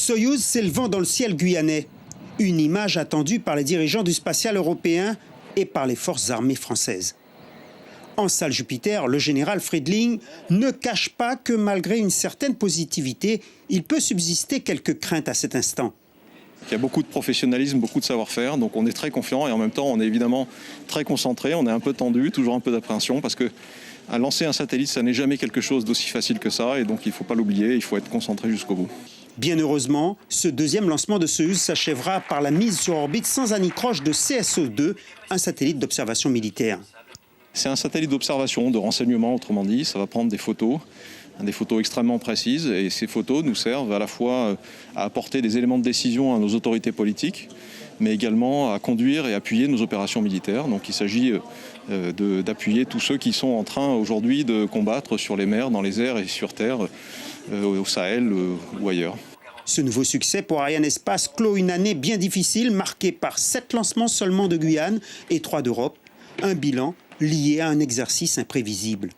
Soyouz s'élevant dans le ciel guyanais. Une image attendue par les dirigeants du spatial européen et par les forces armées françaises. En salle Jupiter, le général Friedling ne cache pas que malgré une certaine positivité, il peut subsister quelques craintes à cet instant. Il y a beaucoup de professionnalisme, beaucoup de savoir-faire, donc on est très confiant et en même temps on est évidemment très concentré, on est un peu tendu, toujours un peu d'appréhension parce que lancer un satellite, ça n'est jamais quelque chose d'aussi facile que ça et donc il ne faut pas l'oublier, il faut être concentré jusqu'au bout. Bien heureusement, ce deuxième lancement de Soyouz s'achèvera par la mise sur orbite sans anicroche de CSO-2, un satellite d'observation militaire. C'est un satellite d'observation, de renseignement autrement dit, ça va prendre des photos extrêmement précises et ces photos nous servent à la fois à apporter des éléments de décision à nos autorités politiques, mais également à conduire et appuyer nos opérations militaires. Donc il s'agit d'appuyer tous ceux qui sont en train aujourd'hui de combattre sur les mers, dans les airs et sur terre, au Sahel ou ailleurs. Ce nouveau succès pour Arianespace clôt une année bien difficile, marquée par 7 lancements seulement de Guyane et 3 d'Europe. Un bilan lié à un exercice imprévisible.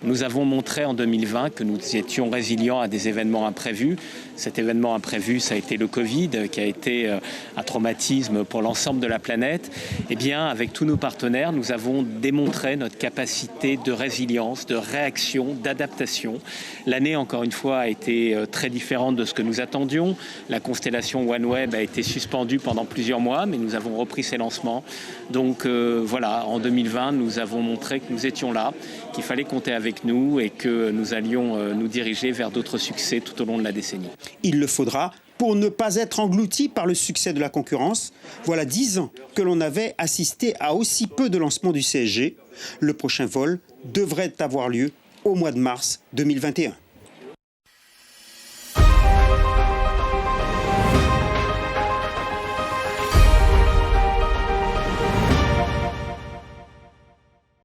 Nous avons montré en 2020 que nous étions résilients à des événements imprévus. Cet événement imprévu, ça a été le Covid, qui a été un traumatisme pour l'ensemble de la planète. Eh bien, avec tous nos partenaires, nous avons démontré notre capacité de résilience, de réaction, d'adaptation. L'année, encore une fois, a été très différente de ce que nous attendions. La constellation OneWeb a été suspendue pendant plusieurs mois, mais nous avons repris ses lancements. Donc voilà, en 2020, nous avons montré que nous étions là, qu'il fallait compter avec nous et que nous allions nous diriger vers d'autres succès tout au long de la décennie. Il le faudra pour ne pas être englouti par le succès de la concurrence. Voilà 10 ans que l'on avait assisté à aussi peu de lancements du CSG. Le prochain vol devrait avoir lieu au mois de mars 2021.